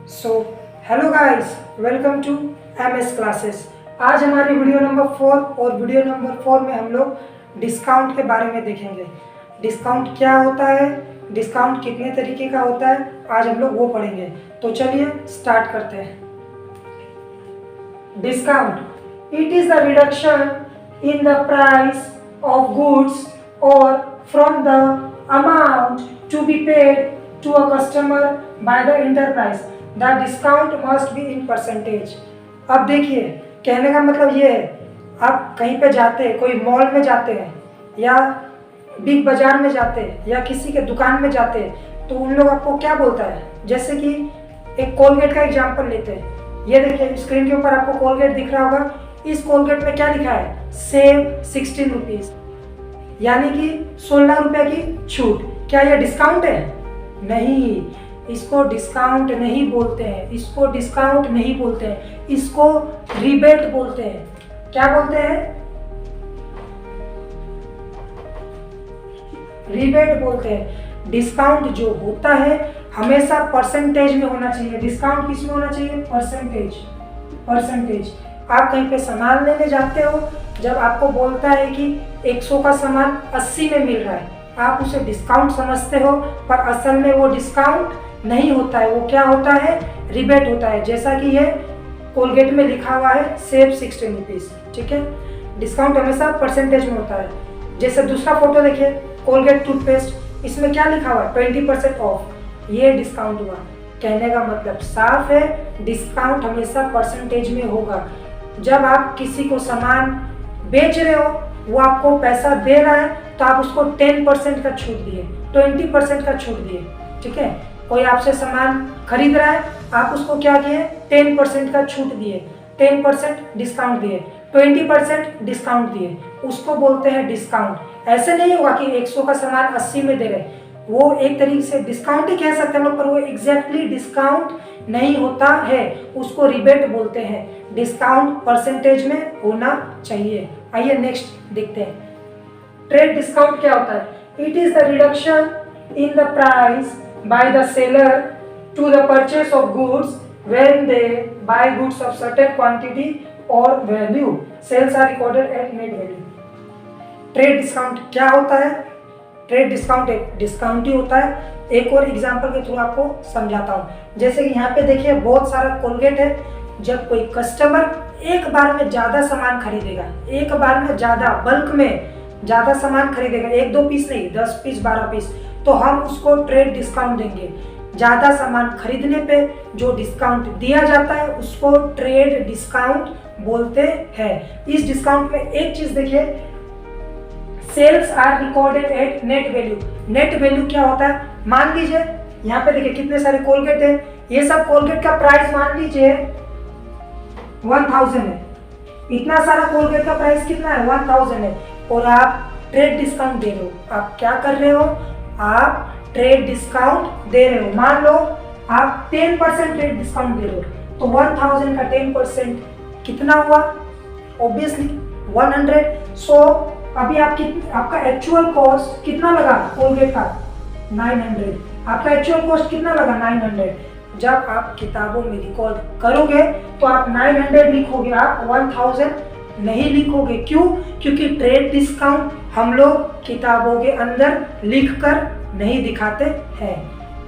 So hello guys, welcome to MS classes. आज हमारी video number 4 और वीडियो नंबर 4 में हम लोग डिस्काउंट के बारे में देखेंगे। डिस्काउंट क्या होता है, डिस्काउंट कितने तरीके का होता है, आज हम लोग वो पढ़ेंगे। तो चलिए स्टार्ट करते हैं। Discount it is the reduction in the price of goods और from the amount to be paid to a customer by the enterprise. The discount must be in percentage. अब देखिए, कहने का मतलब ये है, आप कहीं पे जाते हैं, कोई मॉल में जाते हैं या बिग बाजार में जाते हैं या किसी के दुकान में जाते हैं, तो उन लोग आपको क्या बोलता है। जैसे कि एक कोलगेट का एग्जांपल लेते हैं। ये देखिए स्क्रीन के ऊपर आपको कोलगेट दिख रहा होगा। इस कोलगेट में क्या लिखा है, सेव 16 रुपीज, यानी कि 16 रुपए की छूट। क्या यह डिस्काउंट है? नहीं, इसको डिस्काउंट नहीं बोलते हैं, इसको डिस्काउंट नहीं बोलते हैं, इसको रिबेट बोलते हैं। क्या बोलते हैं? रिबेट बोलते हैं। डिस्काउंट जो होता है हमेशा परसेंटेज में होना चाहिए। डिस्काउंट किस में होना चाहिए? परसेंटेज। परसेंटेज। आप कहीं पे सामान लेने जाते हो, जब आपको बोलता है कि 100 का सामान 80 में मिल रहा है, आप उसे डिस्काउंट समझते हो, पर असल में वो डिस्काउंट नहीं होता है। वो क्या होता है? रिबेट होता है। जैसा कि ये कोलगेट में लिखा हुआ है, सेव 16 रुपीज। ठीक है, डिस्काउंट हमेशा परसेंटेज में होता है। जैसे दूसरा फोटो देखिए, कोलगेट टूथपेस्ट, इसमें क्या लिखा हुआ है? 20% ऑफ। ये डिस्काउंट हुआ। कहने का मतलब साफ है, डिस्काउंट हमेशा परसेंटेज में होगा। जब आप किसी को सामान बेच रहे हो, वो आपको पैसा दे रहा है, तो आप उसको 10% का छूट दिए, 20% का छूट दिए। ठीक है, कोई आपसे सामान खरीद रहा है, आप उसको क्या किए? 10% का छूट दिए, 10% डिस्काउंट दिए, 20% डिस्काउंट दिए, उसको बोलते हैं डिस्काउंट। ऐसे नहीं होगा कि 100 का सामान 80 में दे रहे, वो एक तरीके से डिस्काउंट ही कह सकते हैं लोग, पर वो एग्जैक्टली डिस्काउंट नहीं होता है, उसको रिबेट बोलते हैं। डिस्काउंट परसेंटेज में होना चाहिए। आइए नेक्स्ट देखते हैं। ट्रेड डिस्काउंट क्या होता है? It is the reduction in the price by the seller to the purchase of goods when they buy goods of certain quantity और value. Sales are recorded at net value. Trade discount क्या होता है? Trade discount एक discount ही होता है। एक और एग्जांपल के थ्रू आपको समझाता हूँ। जैसे कि यहाँ पे देखिए बहुत सारा कोलगेट है। जब कोई कस्टमर एक बार में ज्यादा सामान खरीदेगा, एक बार में ज्यादा बल्क में ज्यादा सामान खरीदेगा, 1-2 पीस नहीं, 10 पीस 12 पीस, तो हम उसको ट्रेड डिस्काउंट देंगे। ज्यादा सामान खरीदने पे जो डिस्काउंट दिया जाता है उसको ट्रेड डिस्काउंट बोलते हैं। इस डिस्काउंट में एक चीज देखिए, sales are recorded at net value. Net value क्या होता है? मान लीजिए यहाँ पे देखिए कितने सारे कोलगेट है, ये सब कोलगेट का प्राइस मान लीजिए 1000 है। इतना सारा कोलगेट का प्राइस कितना है? 1000 है। और आप ट्रेड डिस्काउंट दे रहे हो। आप क्या कर रहे हो? आप ट्रेड डिस्काउंट दे रहे हो। मान लो आप 10% ट्रेड डिस्काउंट दे रहे हो, तो 1000 का 10% कितना हुआ? ऑब्वियसली 100। सो अभी आपका एक्चुअल कॉस्ट कितना लगा कोलगेट का? 900। आपका एक्चुअल कॉस्ट कितना लगा? 900। जब आप किताबों में रिकॉर्ड करोगे तो आप 900 लिखोगे, आप 1000 नहीं लिखोगे। क्यों? क्योंकि ट्रेड डिस्काउंट हम लोग किताबों के अंदर लिखकर नहीं दिखाते हैं।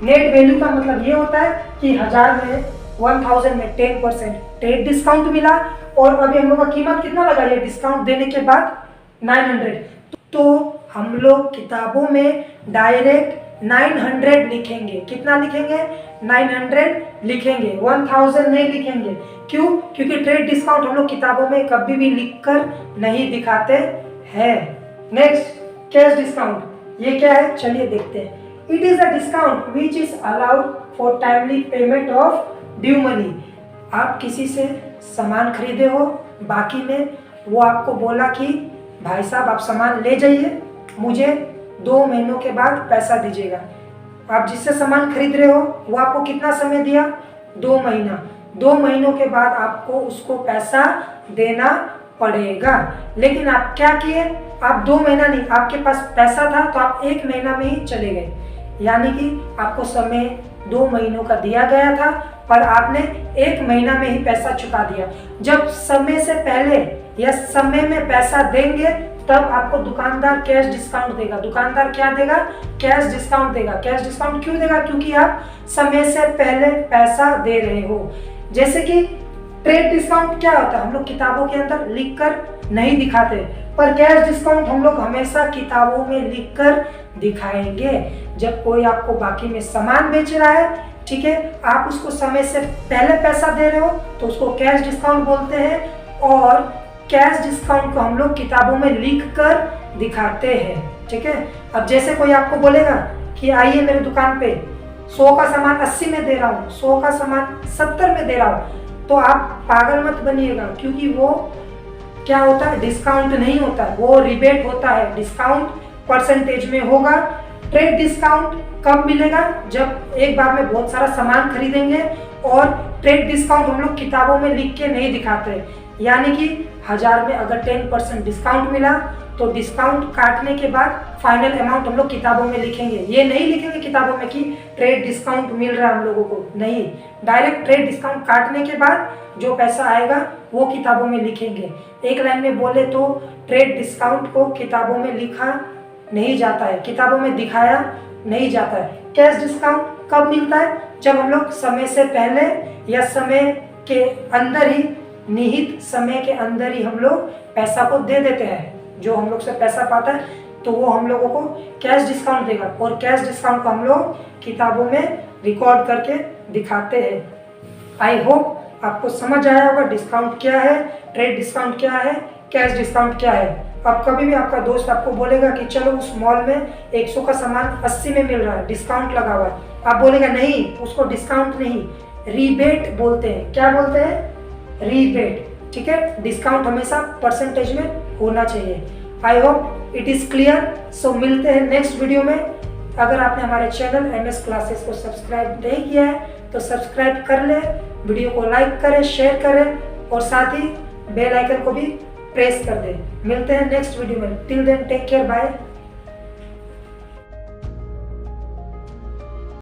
नेट वैल्यू का मतलब ये होता है कि 1000 में 1000 में 10% ट्रेड डिस्काउंट मिला, और अभी हम लोग का कीमत कितना लगा ये डिस्काउंट देने के बाद? 900। तो हम लोग किताबों में डायरेक्ट 900 लिखेंगे। कितना लिखेंगे? 900 लिखेंगे, 1000 नहीं लिखेंगे। क्यों? क्योंकि ट्रेड डिस्काउंट हम लोग किताबों में कभी भी लिखकर नहीं दिखाते हैं। Next, cash discount. ये क्या है? चलिए देखते हैं। It is a discount which is allowed for timely payment of due money. आप किसी से सामान खरीदे हो, बाकी में वो आपको बोला कि भाई साहब आप सामान ले जाइए, मुझे 2 महीनों के बाद पैसा दीजिएगा। आप जिससे सामान खरीद रहे हो वो आपको कितना समय दिया? 2 महीना। 2 महीनों के बाद आपको उसको पैसा देना पड़ेगा। लेकिन आप क्या किए? आप 2 महीना नहीं, आपके पास पैसा था तो आप 1 महीना में ही चले गए, यानी कि आपको समय 2 महीनों का दिया गया था, पर आपने 1 महीना में ही पैसा चुका दिया। जब समय से पहले या समय में पैसा देंगे तब आपको दुकानदार कैश डिस्काउंट देगा। दुकानदार क्या देगा? कैश डिस्काउंट देगा। कैश डिस्काउंट क्यों देगा? क्योंकि आप समय से पहले पैसा दे रहे हो। जैसे कि ट्रेड डिस्काउंट क्या होता है, हम लोग किताबों के अंदर लिखकर नहीं दिखाते, पर कैश डिस्काउंट हम लोग हमेशा किताबों में लिखकर दिखाएंगे। जब कोई आपको बाकी में सामान बेच रहा है, ठीक है, आप उसको समय से पहले पैसा दे रहे हो तो उसको कैश डिस्काउंट बोलते हैं, और कैश डिस्काउंट को हम लोग किताबों में लिखकर दिखाते हैं। ठीक है, अब जैसे कोई आपको बोलेगा कि आइए मेरे दुकान पे 100 का सामान 80 में दे रहा हूँ, 100 का सामान 70 में दे रहा हूँ, तो आप पागल मत बनिएगा, क्योंकि वो क्या होता है, डिस्काउंट नहीं होता, वो रिबेट होता है। डिस्काउंट परसेंटेज में होगा। ट्रेड डिस्काउंट कब मिलेगा? जब एक बार में बहुत सारा सामान खरीदेंगे, और ट्रेड डिस्काउंट हम लोग किताबों में लिख के नहीं दिखाते। यानी कि 1000 में अगर 10% डिस्काउंट मिला तो डिस्काउंट काटने के बाद फाइनल अमाउंट हम लोग किताबों में लिखेंगे। ये नहीं लिखेंगे किताबों में कि ट्रेड डिस्काउंट मिल रहा है हम लोगों को, नहीं, डायरेक्ट ट्रेड डिस्काउंट काटने के बाद जो पैसा आएगा वो किताबों में लिखेंगे। एक लाइन में बोले तो ट्रेड डिस्काउंट को किताबों में लिखा नहीं जाता है, किताबों में दिखाया नहीं जाता है। कैश डिस्काउंट कब मिलता है? जब हम लोग समय से पहले या समय के अंदर ही, निहित समय के अंदर ही हम लोग पैसा को दे देते हैं। जो हम लोग से पैसा पाता है तो वो हम लोगों को कैश डिस्काउंट देगा, और कैश डिस्काउंट को हम लोग किताबों में रिकॉर्ड करके दिखाते हैं। आई होप आपको समझ आया होगा डिस्काउंट क्या है, ट्रेड डिस्काउंट क्या है, कैश डिस्काउंट क्या है। अब कभी भी आपका दोस्त आपको बोलेगा कि चलो उस मॉल में 100 का सामान 80 में मिल रहा है, डिस्काउंट लगा हुआ है, आप बोलेगा नहीं, उसको डिस्काउंट नहीं, रिबेट बोलते हैं। क्या बोलते हैं? रिबेट। ठीक है, डिस्काउंट हमेशा परसेंटेज में होना चाहिए। I hope it is clear. So मिलते हैं नेक्स्ट वीडियो में। अगर आपने हमारे चैनल MS क्लासेस को सब्सक्राइब नहीं किया है तो सब्सक्राइब कर ले, वीडियो को लाइक करें, शेयर करें, और साथ ही बेल आइकन को भी प्रेस कर दें। मिलते हैं नेक्स्ट वीडियो में। Till then take care, bye.